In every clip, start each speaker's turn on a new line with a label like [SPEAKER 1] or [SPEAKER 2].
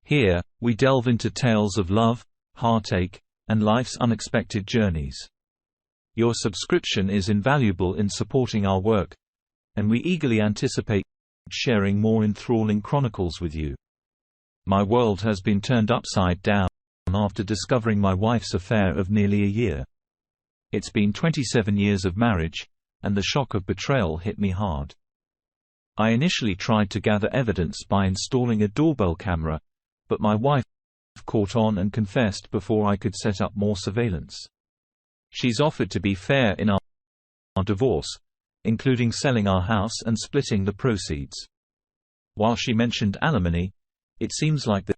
[SPEAKER 1] Here, we delve into tales of love, heartache, and life's unexpected journeys. Your subscription is invaluable in supporting our work, and we eagerly anticipate sharing more enthralling chronicles with you. My world has been turned upside down after discovering my wife's affair of nearly a year. It's been 27 years of marriage, and the shock of betrayal hit me hard. I initially tried to gather evidence by installing a doorbell camera, but my wife caught on and confessed before I could set up more surveillance. She's offered to be fair in our divorce, including selling our house and splitting the proceeds. While she mentioned alimony, it seems like the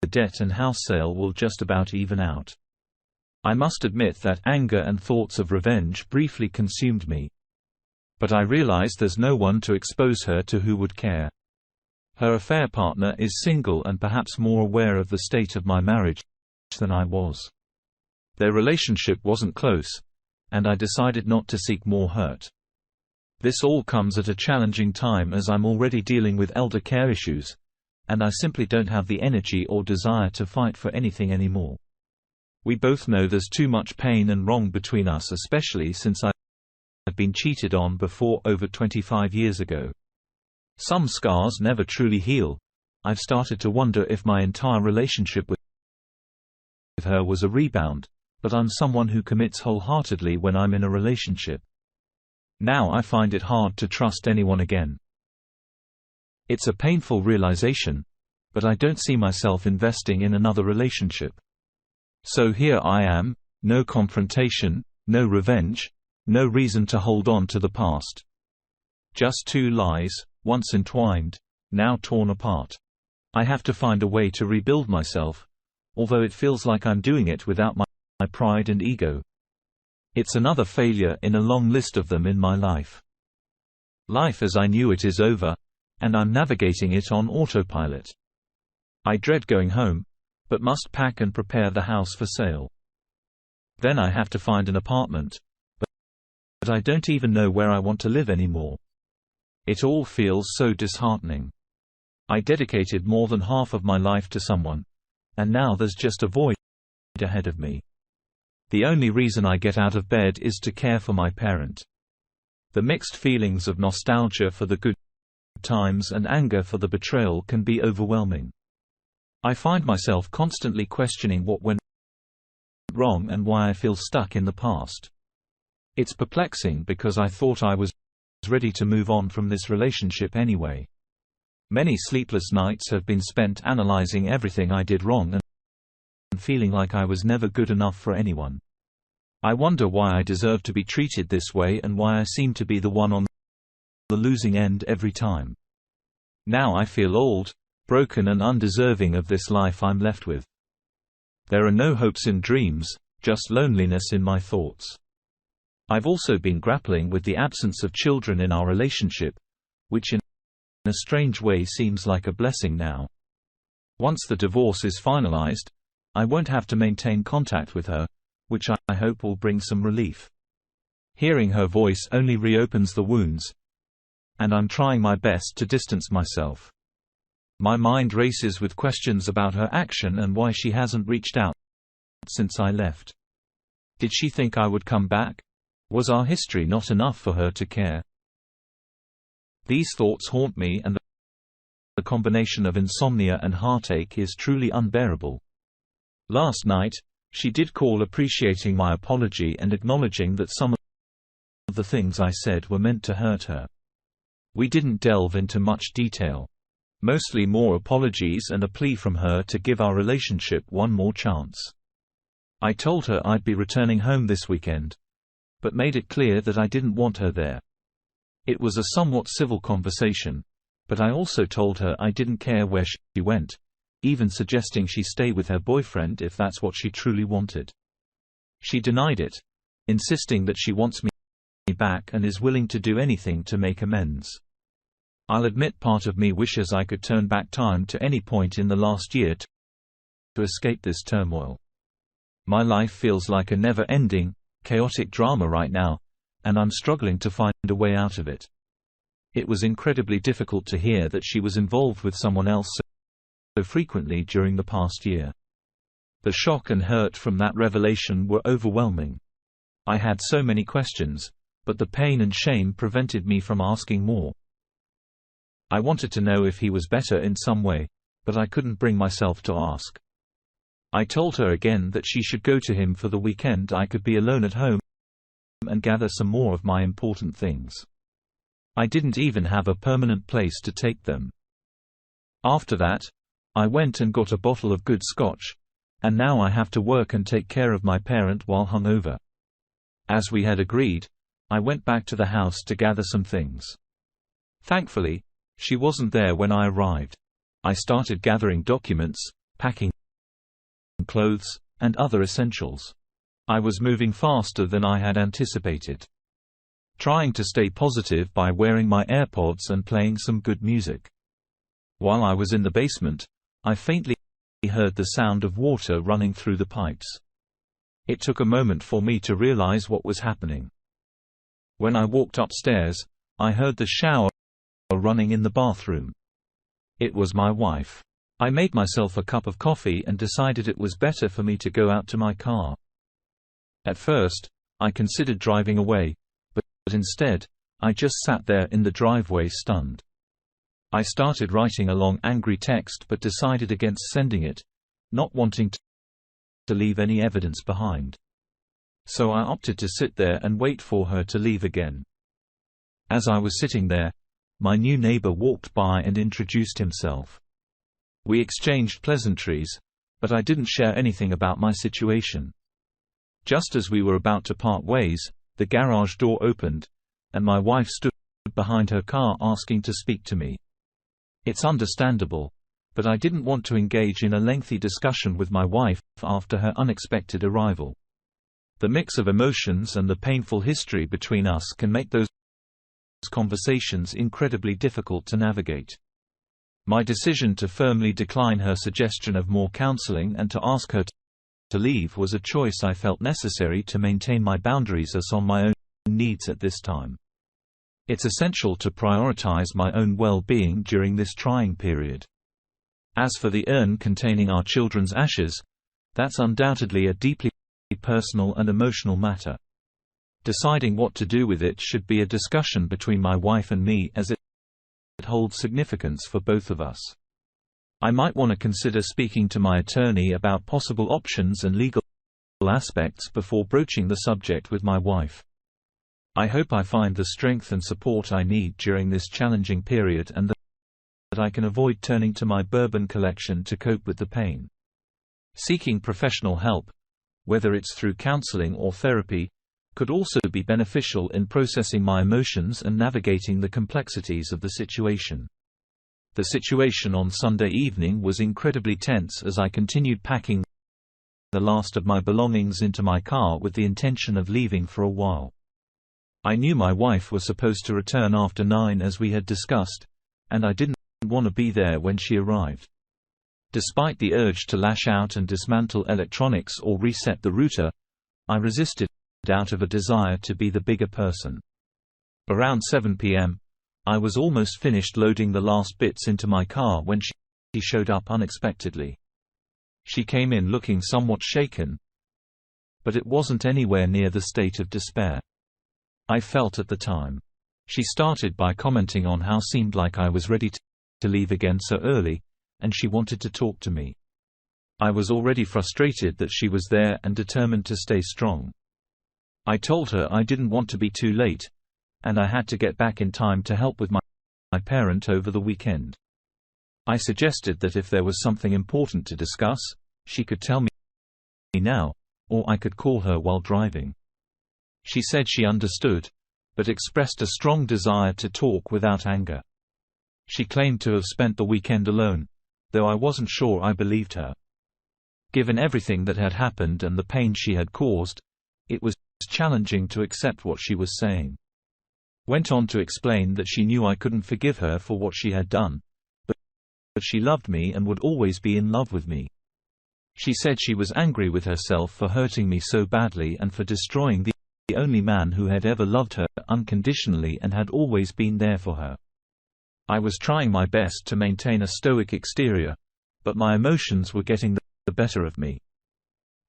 [SPEAKER 1] debt and house sale will just about even out. I must admit that anger and thoughts of revenge briefly consumed me. But I realize there's no one to expose her to who would care. Her affair partner is single and perhaps more aware of the state of my marriage than I was. Their relationship wasn't close, and I decided not to seek more hurt. This all comes at a challenging time as I'm already dealing with elder care issues, and I simply don't have the energy or desire to fight for anything anymore. We both know there's too much pain and wrong between us, especially since I've been cheated on before over 25 years ago. Some scars never truly heal. I've started to wonder if my entire relationship with her was a rebound, but I'm someone who commits wholeheartedly when I'm in a relationship. Now I find it hard to trust anyone again. It's a painful realization, but I don't see myself investing in another relationship. So here I am, no confrontation, no revenge, no reason to hold on to the past. Just two lies, once entwined, now torn apart. I have to find a way to rebuild myself, although it feels like I'm doing it without my pride and ego. It's another failure in a long list of them in my life. Life as I knew it is over, and I'm navigating it on autopilot. I dread going home, but must pack and prepare the house for sale. Then I have to find an apartment, but I don't even know where I want to live anymore. It all feels so disheartening. I dedicated more than half of my life to someone, and now there's just a void ahead of me. The only reason I get out of bed is to care for my parent. The mixed feelings of nostalgia for the good times and anger for the betrayal can be overwhelming. I find myself constantly questioning what went wrong and why I feel stuck in the past. It's perplexing because I thought I was ready to move on from this relationship anyway. Many sleepless nights have been spent analyzing everything I did wrong and feeling like I was never good enough for anyone. I wonder why I deserve to be treated this way and why I seem to be the one on the losing end every time. Now I feel old, broken and undeserving of this life I'm left with. There are no hopes in dreams, just loneliness in my thoughts. I've also been grappling with the absence of children in our relationship, which in a strange way seems like a blessing now. Once the divorce is finalized, I won't have to maintain contact with her, which I hope will bring some relief. Hearing her voice only reopens the wounds, and I'm trying my best to distance myself. My mind races with questions about her action and why she hasn't reached out since I left. Did she think I would come back? Was our history not enough for her to care? These thoughts haunt me, and the combination of insomnia and heartache is truly unbearable. Last night, she did call, appreciating my apology and acknowledging that some of the things I said were meant to hurt her. We didn't delve into much detail. Mostly more apologies and a plea from her to give our relationship one more chance. I told her I'd be returning home this weekend, but made it clear that I didn't want her there. It was a somewhat civil conversation, but I also told her I didn't care where she went, even suggesting she stay with her boyfriend if that's what she truly wanted. She denied it, insisting that she wants me back and is willing to do anything to make amends. I'll admit part of me wishes I could turn back time to any point in the last year to escape this turmoil. My life feels like a never-ending, chaotic drama right now, and I'm struggling to find a way out of it. It was incredibly difficult to hear that she was involved with someone else frequently during the past year. The shock and hurt from that revelation were overwhelming. I had so many questions, but the pain and shame prevented me from asking more. I wanted to know if he was better in some way, but I couldn't bring myself to ask. I told her again that she should go to him for the weekend. I could be alone at home and gather some more of my important things. I didn't even have a permanent place to take them. After that, I went and got a bottle of good scotch, and now I have to work and take care of my parent while hungover. As we had agreed, I went back to the house to gather some things. Thankfully, she wasn't there when I arrived. I started gathering documents, packing clothes, and other essentials. I was moving faster than I had anticipated. Trying to stay positive by wearing my AirPods and playing some good music. While I was in the basement, I faintly heard the sound of water running through the pipes. It took a moment for me to realize what was happening. When I walked upstairs, I heard the shower running in the bathroom. It was my wife. I made myself a cup of coffee and decided it was better for me to go out to my car. At first, I considered driving away, but instead, I just sat there in the driveway stunned. I started writing a long angry text but decided against sending it, not wanting to leave any evidence behind. So I opted to sit there and wait for her to leave again. As I was sitting there, my new neighbor walked by and introduced himself. We exchanged pleasantries, but I didn't share anything about my situation. Just as we were about to part ways, the garage door opened, and my wife stood behind her car asking to speak to me. It's understandable, but I didn't want to engage in a lengthy discussion with my wife after her unexpected arrival. The mix of emotions and the painful history between us can make those conversations incredibly difficult to navigate. My decision to firmly decline her suggestion of more counseling and to ask her to leave was a choice I felt necessary to maintain my boundaries on my own needs at this time. It's essential to prioritize my own well-being during this trying period. As for the urn containing our children's ashes, that's undoubtedly a deeply personal and emotional matter. Deciding what to do with it should be a discussion between my wife and me, as it holds significance for both of us. I might want to consider speaking to my attorney about possible options and legal aspects before broaching the subject with my wife. I hope I find the strength and support I need during this challenging period, and that I can avoid turning to my bourbon collection to cope with the pain. Seeking professional help, whether it's through counseling or therapy, could also be beneficial in processing my emotions and navigating the complexities of the situation. The situation on Sunday evening was incredibly tense as I continued packing the last of my belongings into my car with the intention of leaving for a while. I knew my wife was supposed to return after 9 as we had discussed, and I didn't want to be there when she arrived. Despite the urge to lash out and dismantle electronics or reset the router, I resisted out of a desire to be the bigger person. Around 7 p.m., I was almost finished loading the last bits into my car when she showed up unexpectedly. She came in looking somewhat shaken, but it wasn't anywhere near the state of despair I felt at the time. She started by commenting on how seemed like I was ready to leave again so early, and she wanted to talk to me. I was already frustrated that she was there and determined to stay strong. I told her I didn't want to be too late, and I had to get back in time to help with my parent over the weekend. I suggested that if there was something important to discuss, she could tell me now, or I could call her while driving. She said she understood, but expressed a strong desire to talk without anger. She claimed to have spent the weekend alone, though I wasn't sure I believed her. Given everything that had happened and the pain she had caused, it was challenging to accept what she was saying. Went on to explain that she knew I couldn't forgive her for what she had done, but she loved me and would always be in love with me. She said she was angry with herself for hurting me so badly and for destroying the only man who had ever loved her unconditionally and had always been there for her. I was trying my best to maintain a stoic exterior, but my emotions were getting the better of me.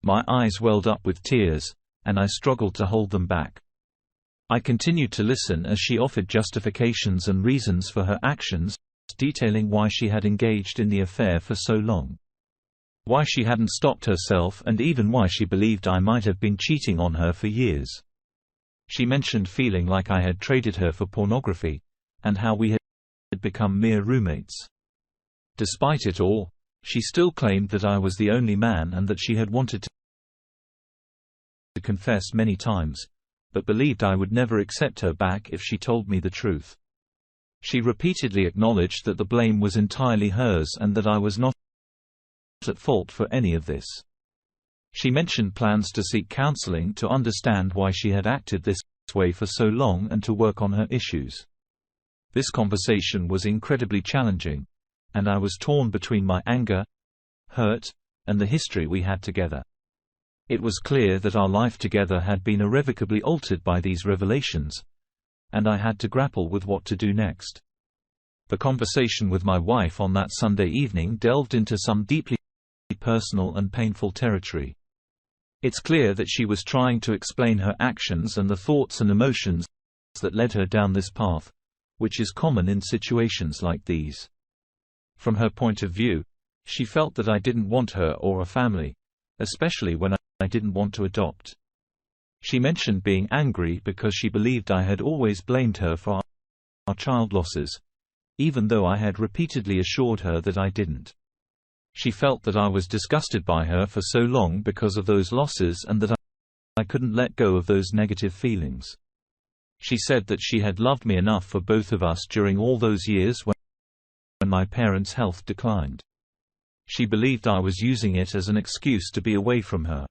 [SPEAKER 1] My eyes welled up with tears, and I struggled to hold them back. I continued to listen as she offered justifications and reasons for her actions, detailing why she had engaged in the affair for so long. Why she hadn't stopped herself, and even why she believed I might have been cheating on her for years. She mentioned feeling like I had traded her for pornography, and how we had become mere roommates. Despite it all, she still claimed that I was the only man and that she had wanted to confess many times, but believed I would never accept her back if she told me the truth. She repeatedly acknowledged that the blame was entirely hers and that I was not at fault for any of this. She mentioned plans to seek counseling to understand why she had acted this way for so long and to work on her issues. This conversation was incredibly challenging, and I was torn between my anger, hurt, and the history we had together. It was clear that our life together had been irrevocably altered by these revelations, and I had to grapple with what to do next. The conversation with my wife on that Sunday evening delved into some deeply personal and painful territory. It's clear that she was trying to explain her actions and the thoughts and emotions that led her down this path, which is common in situations like these. From her point of view, she felt that I didn't want her or a family, especially when I didn't want to adopt. She mentioned being angry because she believed I had always blamed her for our child losses, even though I had repeatedly assured her that I didn't. She felt that I was disgusted by her for so long because of those losses and that I couldn't let go of those negative feelings. She said that she had loved me enough for both of us during all those years when my parents' health declined. She believed I was using it as an excuse to be away from her.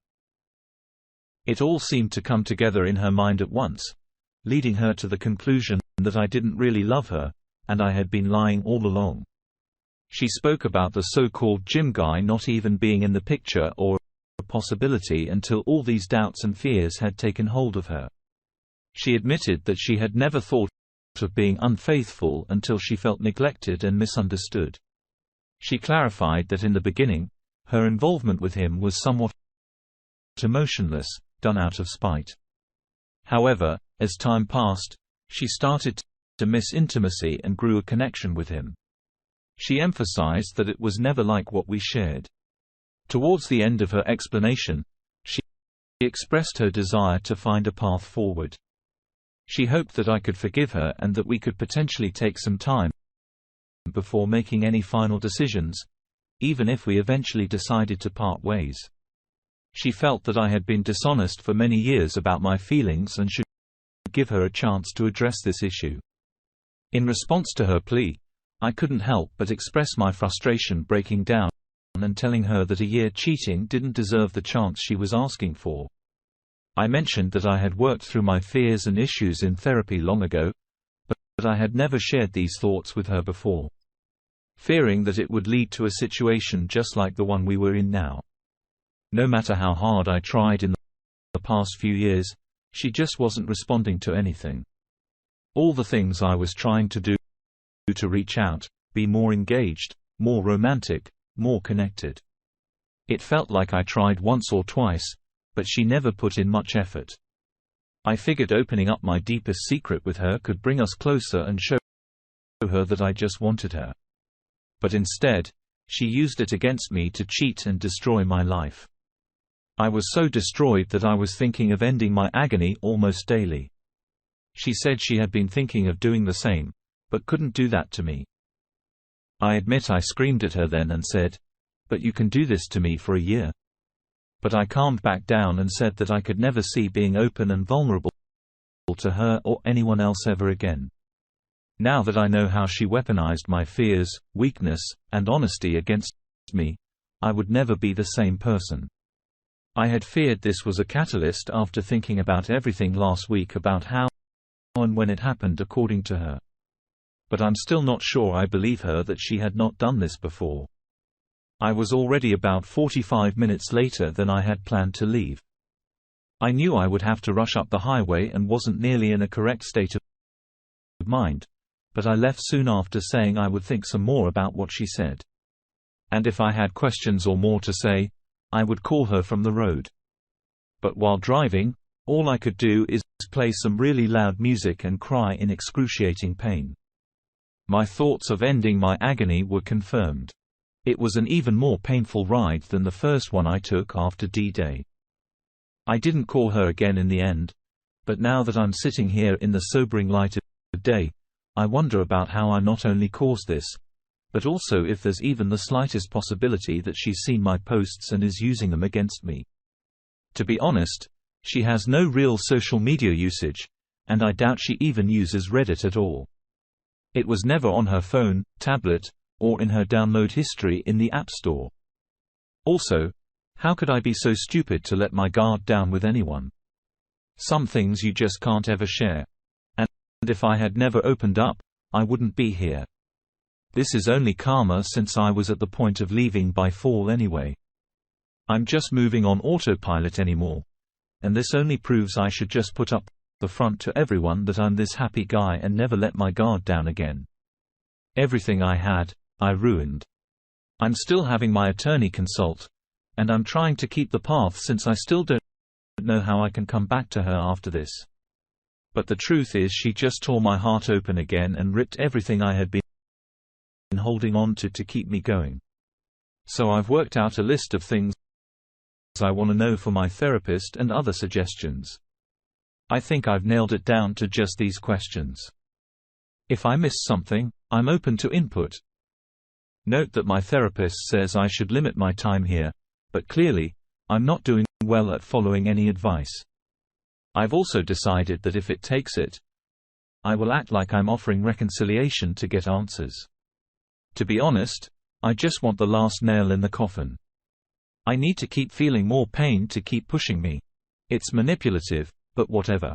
[SPEAKER 1] It all seemed to come together in her mind at once, leading her to the conclusion that I didn't really love her, and I had been lying all along. She spoke about the so-called gym guy not even being in the picture or a possibility until all these doubts and fears had taken hold of her. She admitted that she had never thought of being unfaithful until she felt neglected and misunderstood. She clarified that in the beginning, her involvement with him was somewhat emotionless, done out of spite. However, as time passed, she started to miss intimacy and grew a connection with him. She emphasized that it was never like what we shared. Towards the end of her explanation, she expressed her desire to find a path forward. She hoped that I could forgive her and that we could potentially take some time before making any final decisions, even if we eventually decided to part ways. She felt that I had been dishonest for many years about my feelings and should give her a chance to address this issue. In response to her plea, I couldn't help but express my frustration, breaking down and telling her that a year cheating didn't deserve the chance she was asking for. I mentioned that I had worked through my fears and issues in therapy long ago, but I had never shared these thoughts with her before, fearing that it would lead to a situation just like the one we were in now. No matter how hard I tried in the past few years, she just wasn't responding to anything. All the things I was trying to do to reach out, be more engaged, more romantic, more connected. It felt like I tried once or twice, but she never put in much effort. I figured opening up my deepest secret with her could bring us closer and show her that I just wanted her. But instead, she used it against me to cheat and destroy my life. I was so destroyed that I was thinking of ending my agony almost daily. She said she had been thinking of doing the same, but couldn't do that to me. I admit I screamed at her then and said, "But you can do this to me for a year." But I calmed back down and said that I could never see being open and vulnerable to her or anyone else ever again. Now that I know how she weaponized my fears, weakness, and honesty against me, I would never be the same person. I had feared this was a catalyst after thinking about everything last week about how and when it happened according to her. But I'm still not sure I believe her that she had not done this before. I was already about 45 minutes later than I had planned to leave. I knew I would have to rush up the highway and wasn't nearly in a correct state of mind, but I left soon after saying I would think some more about what she said. And if I had questions or more to say, I would call her from the road. But while driving, all I could do is play some really loud music and cry in excruciating pain. My thoughts of ending my agony were confirmed. It was an even more painful ride than the first one I took after D-Day. I didn't call her again in the end, but now that I'm sitting here in the sobering light of day, I wonder about how I not only caused this, but also if there's even the slightest possibility that she's seen my posts and is using them against me. To be honest, she has no real social media usage, and I doubt she even uses Reddit at all. It was never on her phone, tablet, or in her download history in the App Store. Also, how could I be so stupid to let my guard down with anyone? Some things you just can't ever share. And if I had never opened up, I wouldn't be here. This is only karma since I was at the point of leaving by fall anyway. I'm just moving on autopilot anymore. And this only proves I should just put up the front to everyone that I'm this happy guy and never let my guard down again. Everything I had, I ruined. I'm still having my attorney consult, and I'm trying to keep the path since I still don't know how I can come back to her after this. But the truth is she just tore my heart open again and ripped everything I had been holding on to keep me going. So I've worked out a list of things I want to know for my therapist and other suggestions. I think I've nailed it down to just these questions. If I missed something, I'm open to input. Note that my therapist says I should limit my time here, but clearly, I'm not doing well at following any advice. I've also decided that if it takes it, I will act like I'm offering reconciliation to get answers. To be honest, I just want the last nail in the coffin. I need to keep feeling more pain to keep pushing me. It's manipulative, but whatever.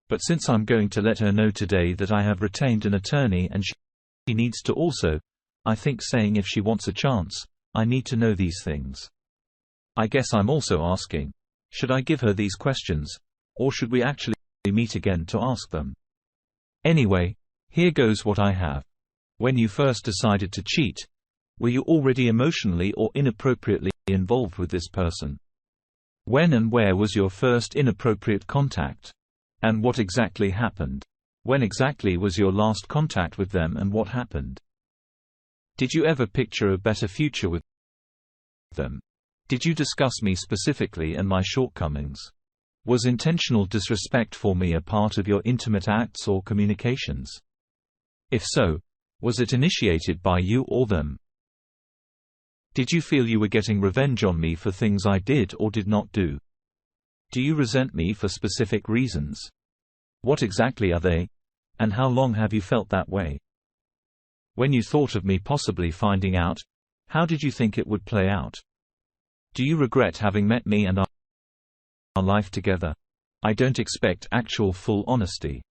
[SPEAKER 1] But since I'm going to let her know today that I have retained an attorney and she needs to also, I think saying if she wants a chance, I need to know these things. I guess I'm also asking, should I give her these questions, or should we actually meet again to ask them? Anyway, here goes what I have. When you first decided to cheat, were you already emotionally or inappropriately involved with this person? When and where was your first inappropriate contact? And what exactly happened? When exactly was your last contact with them and what happened? Did you ever picture a better future with them? Did you discuss me specifically and my shortcomings? Was intentional disrespect for me a part of your intimate acts or communications? If so, was it initiated by you or them? Did you feel you were getting revenge on me for things I did or did not do? Do you resent me for specific reasons? What exactly are they? And how long have you felt that way? When you thought of me possibly finding out, how did you think it would play out? Do you regret having met me and our life together? I don't expect actual full honesty.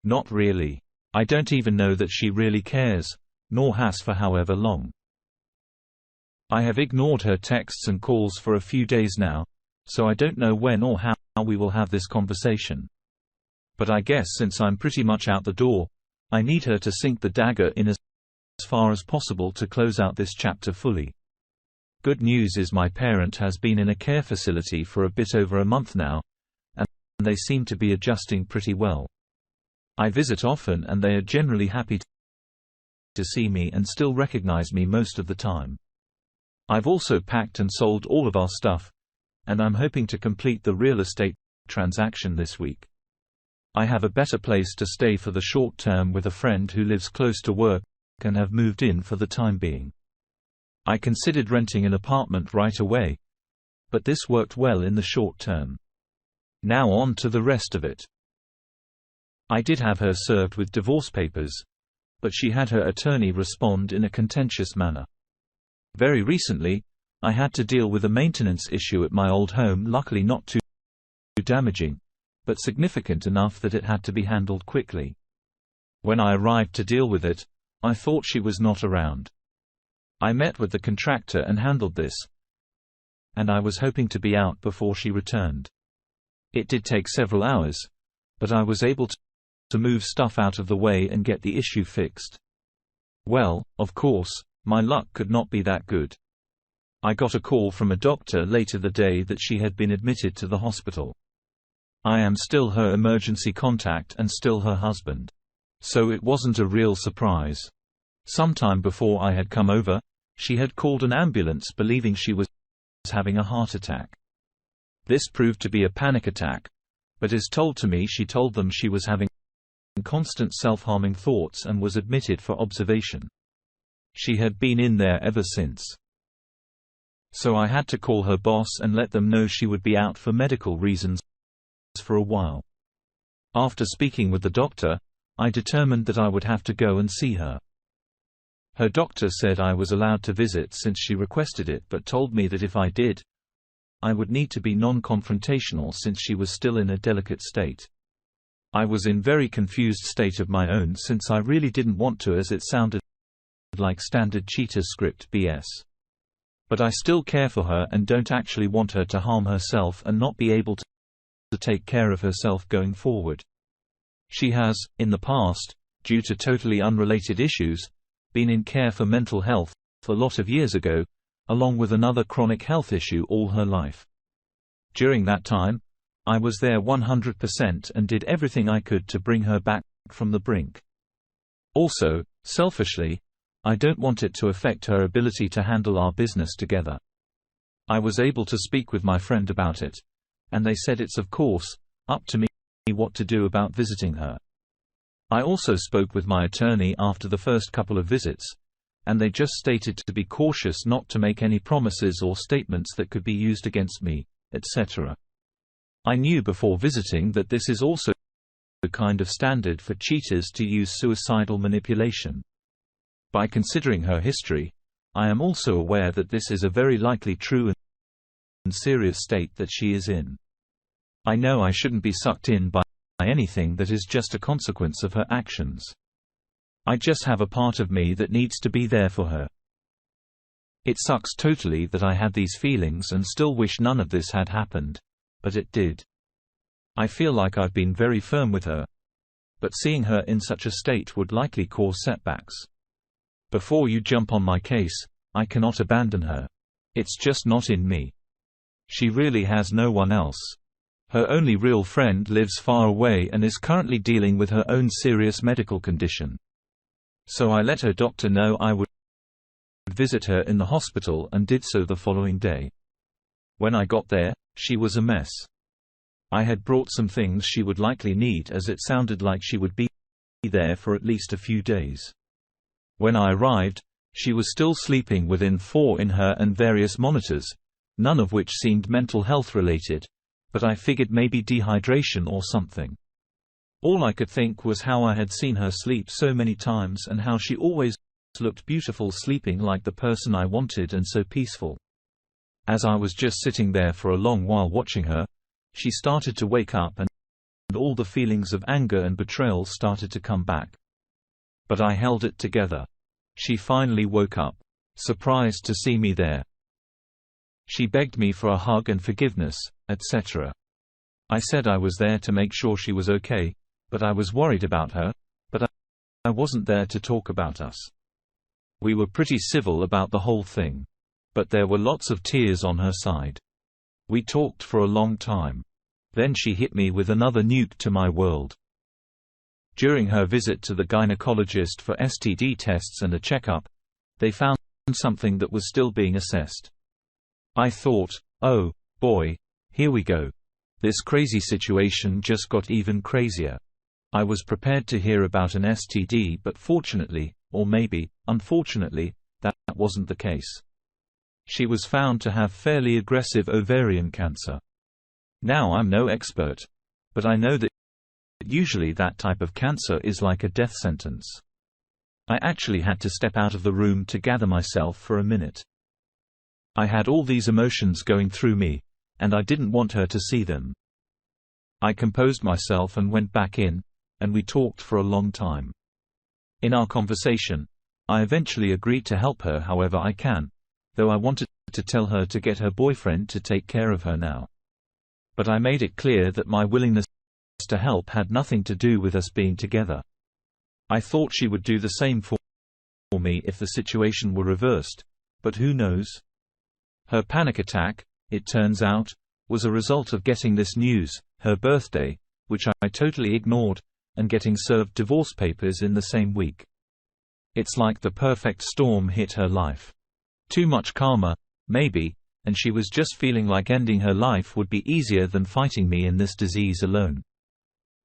[SPEAKER 1] Not really. I don't even know that she really cares, nor has for however long. I have ignored her texts and calls for a few days now, so I don't know when or how we will have this conversation. But I guess since I'm pretty much out the door, I need her to sink the dagger in as far as possible to close out this chapter fully. Good news is my parent has been in a care facility for a bit over a month now, and they seem to be adjusting pretty well. I visit often and they are generally happy to see me and still recognize me most of the time. I've also packed and sold all of our stuff, and I'm hoping to complete the real estate transaction this week. I have a better place to stay for the short term with a friend who lives close to work and have moved in for the time being. I considered renting an apartment right away, but this worked well in the short term. Now on to the rest of it. I did have her served with divorce papers, but she had her attorney respond in a contentious manner. Very recently, I had to deal with a maintenance issue at my old home, luckily not too damaging, but significant enough that it had to be handled quickly. When I arrived to deal with it, I thought she was not around. I met with the contractor and handled this, and I was hoping to be out before she returned. It did take several hours, but I was able to move stuff out of the way and get the issue fixed. Well, of course, My luck could not be that good. I got a call from a doctor later the day that she had been admitted to the hospital. I am still her emergency contact and still her husband. So it wasn't a real surprise. Sometime before I had come over, she had called an ambulance believing she was having a heart attack. This proved to be a panic attack, but as told to me, she told them she was having constant self-harming thoughts and was admitted for observation. She had been in there ever since. So I had to call her boss and let them know she would be out for medical reasons for a while. After speaking with the doctor, I determined that I would have to go and see her. Her doctor said I was allowed to visit since she requested it, but told me that if I did, I would need to be non-confrontational since she was still in a delicate state. I was in very confused state of my own since I really didn't want to, as it sounded like standard cheetah script BS. But I still care for her and don't actually want her to harm herself and not be able to take care of herself going forward. She has, in the past, due to totally unrelated issues, been in care for mental health a lot of years ago, along with another chronic health issue all her life. During that time, I was there 100% and did everything I could to bring her back from the brink. Also, selfishly, I don't want it to affect her ability to handle our business together. I was able to speak with my friend about it, and they said it's of course up to me what to do about visiting her. I also spoke with my attorney after the first couple of visits, and they just stated to be cautious not to make any promises or statements that could be used against me, etc. I knew before visiting that this is also the kind of standard for cheaters to use suicidal manipulation. By considering her history, I am also aware that this is a very likely true and serious state that she is in. I know I shouldn't be sucked in by anything that is just a consequence of her actions. I just have a part of me that needs to be there for her. It sucks totally that I had these feelings and still wish none of this had happened, but it did. I feel like I've been very firm with her, but seeing her in such a state would likely cause setbacks. Before you jump on my case, I cannot abandon her. It's just not in me. She really has no one else. Her only real friend lives far away and is currently dealing with her own serious medical condition. So I let her doctor know I would visit her in the hospital and did so the following day. When I got there, she was a mess. I had brought some things she would likely need, as it sounded like she would be there for at least a few days. When I arrived, she was still sleeping within 4 in her and various monitors, none of which seemed mental health related, but I figured maybe dehydration or something. All I could think was how I had seen her sleep so many times and how she always looked beautiful sleeping like the person I wanted and so peaceful. As I was just sitting there for a long while watching her, she started to wake up and all the feelings of anger and betrayal started to come back. But I held it together. She finally woke up, surprised to see me there. She begged me for a hug and forgiveness, etc. I said I was there to make sure she was okay, but I was worried about her, but I wasn't there to talk about us. We were pretty civil about the whole thing. But there were lots of tears on her side. We talked for a long time. Then she hit me with another nuke to my world. During her visit to the gynecologist for STD tests and a checkup, they found something that was still being assessed. I thought, oh, boy, here we go. This crazy situation just got even crazier. I was prepared to hear about an STD, but fortunately, or maybe, unfortunately, that wasn't the case. She was found to have fairly aggressive ovarian cancer. Now I'm no expert, but I know that usually that type of cancer is like a death sentence. I actually had to step out of the room to gather myself for a minute. I had all these emotions going through me, and I didn't want her to see them. I composed myself and went back in, and we talked for a long time. In our conversation, I eventually agreed to help her however I can, though I wanted to tell her to get her boyfriend to take care of her now. But I made it clear that my willingness to help had nothing to do with us being together. I thought she would do the same for me if the situation were reversed, but who knows? Her panic attack, it turns out, was a result of getting this news, her birthday, which I totally ignored, and getting served divorce papers in the same week. It's like the perfect storm hit her life. Too much karma, maybe, and she was just feeling like ending her life would be easier than fighting me in this disease alone.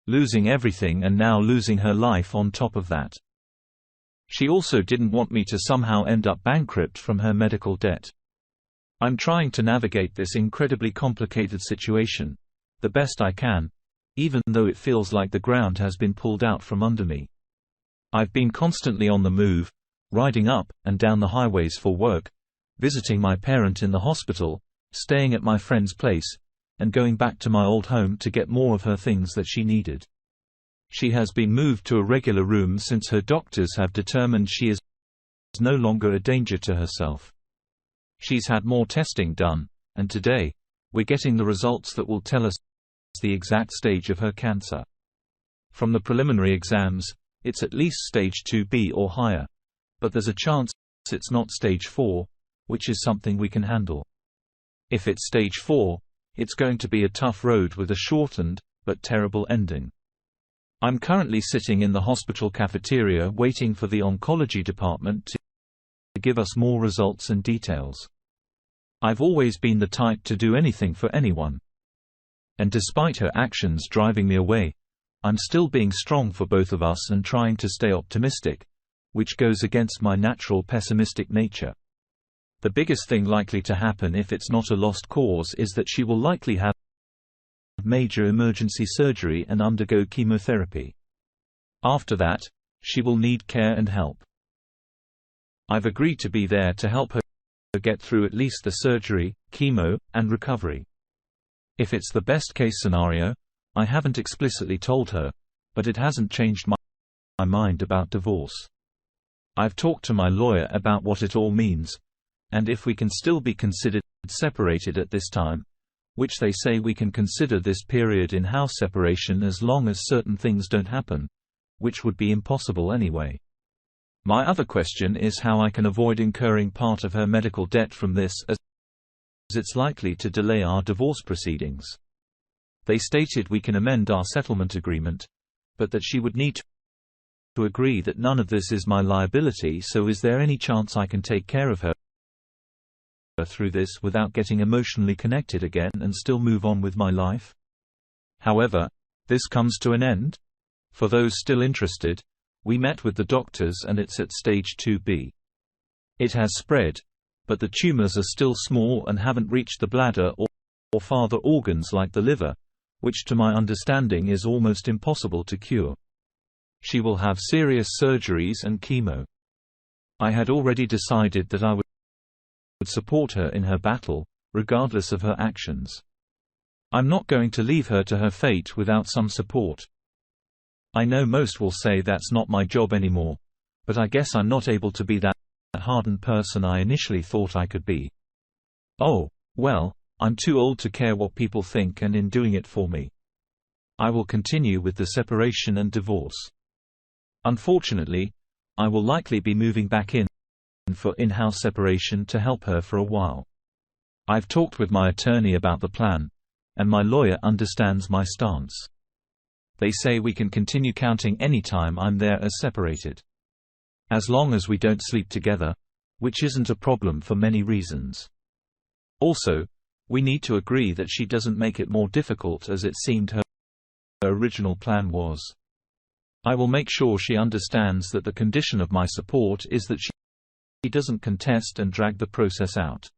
[SPEAKER 1] Losing everything and now losing her life on top of that. She also didn't want me to somehow end up bankrupt from her medical debt. I'm trying to navigate this incredibly complicated situation, the best I can, even though it feels like the ground has been pulled out from under me. I've been constantly on the move, riding up and down the highways for work, visiting my parent in the hospital, staying at my friend's place, and going back to my old home to get more of her things that she needed. She has been moved to a regular room since her doctors have determined she is no longer a danger to herself. She's had more testing done, and today, we're getting the results that will tell us the exact stage of her cancer. From the preliminary exams, it's at least stage 2B or higher, but there's a chance it's not stage 4, which is something we can handle. If it's stage 4, it's going to be a tough road with a shortened, but terrible ending. I'm currently sitting in the hospital cafeteria waiting for the oncology department to give us more results and details. I've always been the type to do anything for anyone. And despite her actions driving me away, I'm still being strong for both of us and trying to stay optimistic, which goes against my natural pessimistic nature. The biggest thing likely to happen if it's not a lost cause is that she will likely have major emergency surgery and undergo chemotherapy. After that, she will need care and help. I've agreed to be there to help her get through at least the surgery, chemo, and recovery. If it's the best case scenario, I haven't explicitly told her, but it hasn't changed my mind about divorce. I've talked to my lawyer about what it all means, and if we can still be considered separated at this time, which they say we can consider this period in house separation as long as certain things don't happen, which would be impossible anyway. My other question is how I can avoid incurring part of her medical debt from this, as it's likely to delay our divorce proceedings. They stated we can amend our settlement agreement, but that she would need to agree that none of this is my liability. So is there any chance I can take care of her through this without getting emotionally connected again and still move on with my life? However, this comes to an end. For those still interested, we met with the doctors and it's at stage 2B. It has spread, but the tumors are still small and haven't reached the bladder or farther organs like the liver, which to my understanding is almost impossible to cure. She will have serious surgeries and chemo. I had already decided that I would support her in her battle, regardless of her actions. I'm not going to leave her to her fate without some support. I know most will say that's not my job anymore, but I guess I'm not able to be that hardened person I initially thought I could be. Oh, well, I'm too old to care what people think, and in doing it for me, I will continue with the separation and divorce. Unfortunately, I will likely be moving back in for in-house separation to help her for a while. I've talked with my attorney about the plan, and my lawyer understands my stance. They say we can continue counting any time I'm there as separated. As long as we don't sleep together, which isn't a problem for many reasons. Also, we need to agree that she doesn't make it more difficult as it seemed her original plan was. I will make sure she understands that the condition of my support is that she doesn't contest and drag the process out.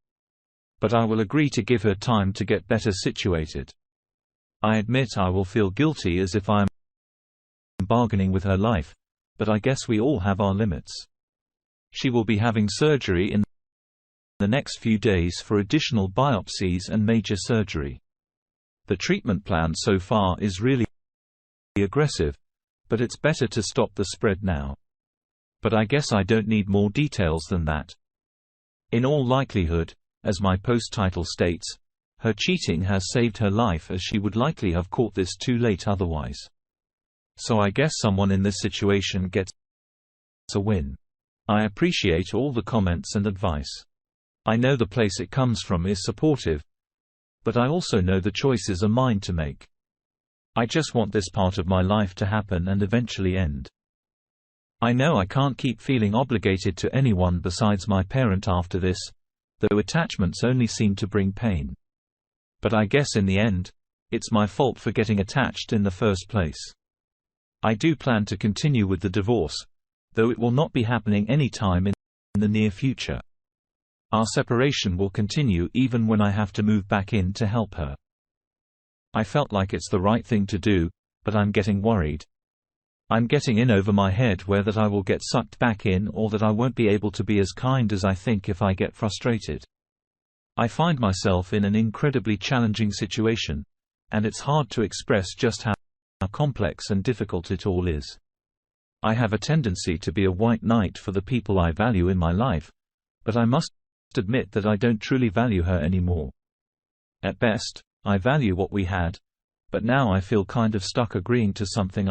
[SPEAKER 1] But I will agree to give her time to get better situated. I admit I will feel guilty as if I am bargaining with her life, but I guess we all have our limits. She will be having surgery in the next few days for additional biopsies and major surgery. The treatment plan so far is really aggressive, but it's better to stop the spread now. But I guess I don't need more details than that. In all likelihood, as my post title states, her cheating has saved her life, as she would likely have caught this too late otherwise. So I guess someone in this situation gets a win. I appreciate all the comments and advice. I know the place it comes from is supportive, but I also know the choices are mine to make. I just want this part of my life to happen and eventually end. I know I can't keep feeling obligated to anyone besides my parent after this, though attachments only seem to bring pain. But I guess in the end, it's my fault for getting attached in the first place. I do plan to continue with the divorce, though it will not be happening any time in the near future. Our separation will continue even when I have to move back in to help her. I felt like it's the right thing to do, but I'm getting worried. I'm getting in over my head whether that I will get sucked back in or that I won't be able to be as kind as I think if I get frustrated. I find myself in an incredibly challenging situation, and it's hard to express just how complex and difficult it all is. I have a tendency to be a white knight for the people I value in my life, but I must admit that I don't truly value her anymore. At best, I value what we had, but now I feel kind of stuck agreeing to something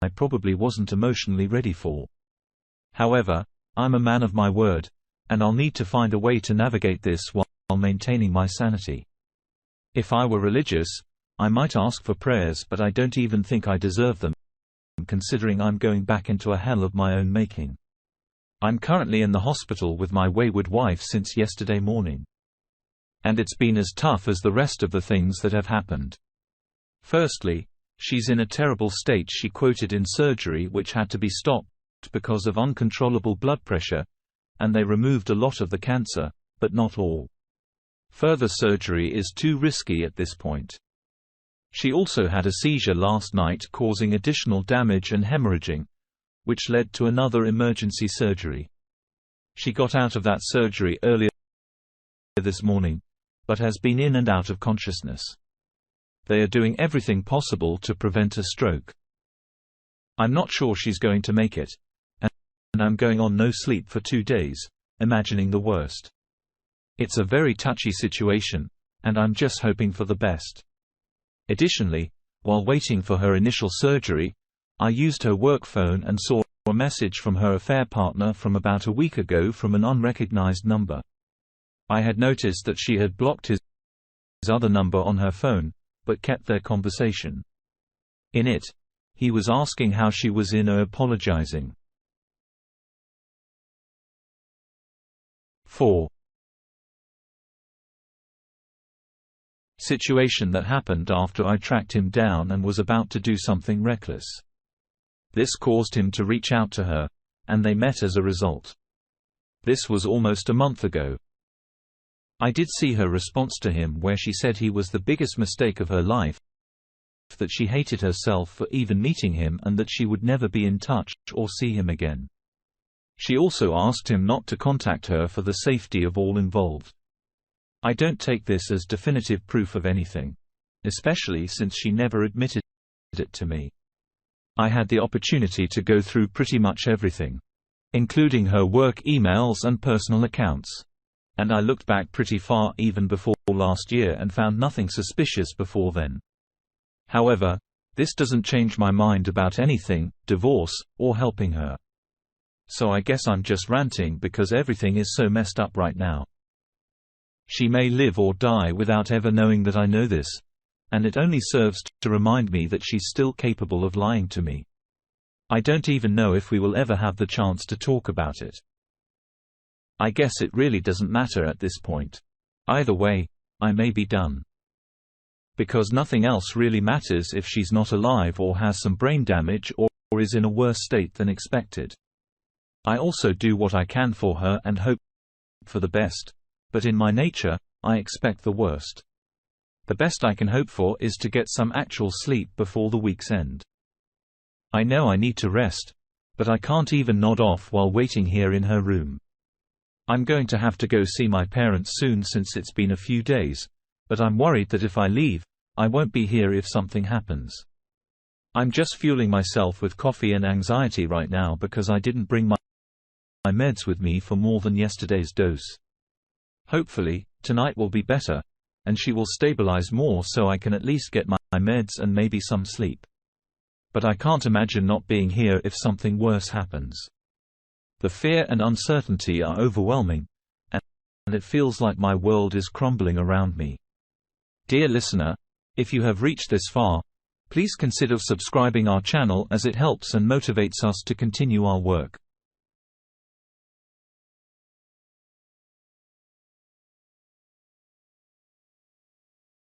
[SPEAKER 1] I probably wasn't emotionally ready for. However, I'm a man of my word, and I'll need to find a way to navigate this while maintaining my sanity. If I were religious, I might ask for prayers, but I don't even think I deserve them, considering I'm going back into a hell of my own making. I'm currently in the hospital with my wayward wife since yesterday morning. And it's been as tough as the rest of the things that have happened. Firstly, she's in a terrible state. She quoted in surgery which had to be stopped because of uncontrollable blood pressure, and they removed a lot of the cancer, but not all. Further surgery is too risky at this point. She also had a seizure last night causing additional damage and hemorrhaging, which led to another emergency surgery. She got out of that surgery earlier this morning, but has been in and out of consciousness. They are doing everything possible to prevent a stroke. I'm not sure she's going to make it, and I'm going on no sleep for 2 days, imagining the worst. It's a very touchy situation, and I'm just hoping for the best. Additionally, while waiting for her initial surgery, I used her work phone and saw a message from her affair partner from about a week ago from an unrecognized number. I had noticed that she had blocked his other number on her phone, but kept their conversation. In it, he was asking how she was and apologizing. 4. Situation that happened after I tracked him down and was about to do something reckless. This caused him to reach out to her, and they met as a result. This was almost a month ago. I did see her response to him where she said he was the biggest mistake of her life, that she hated herself for even meeting him and that she would never be in touch or see him again. She also asked him not to contact her for the safety of all involved. I don't take this as definitive proof of anything, especially since she never admitted it to me. I had the opportunity to go through pretty much everything, including her work emails and personal accounts. And I looked back pretty far even before last year and found nothing suspicious before then. However, this doesn't change my mind about anything, divorce, or helping her. So I guess I'm just ranting because everything is so messed up right now. She may live or die without ever knowing that I know this, and it only serves to remind me that she's still capable of lying to me. I don't even know if we will ever have the chance to talk about it. I guess it really doesn't matter at this point. Either way, I may be done. Because nothing else really matters if she's not alive or has some brain damage or is in a worse state than expected. I also do what I can for her and hope for the best, but in my nature, I expect the worst. The best I can hope for is to get some actual sleep before the week's end. I know I need to rest, but I can't even nod off while waiting here in her room. I'm going to have to go see my parents soon since it's been a few days, but I'm worried that if I leave, I won't be here if something happens. I'm just fueling myself with coffee and anxiety right now because I didn't bring my meds with me for more than yesterday's dose. Hopefully, tonight will be better, and she will stabilize more so I can at least get my meds and maybe some sleep. But I can't imagine not being here if something worse happens. The fear and uncertainty are overwhelming, and it feels like my world is crumbling around me. Dear listener, if you have reached this far, please consider subscribing our channel as it helps and motivates us to continue our work.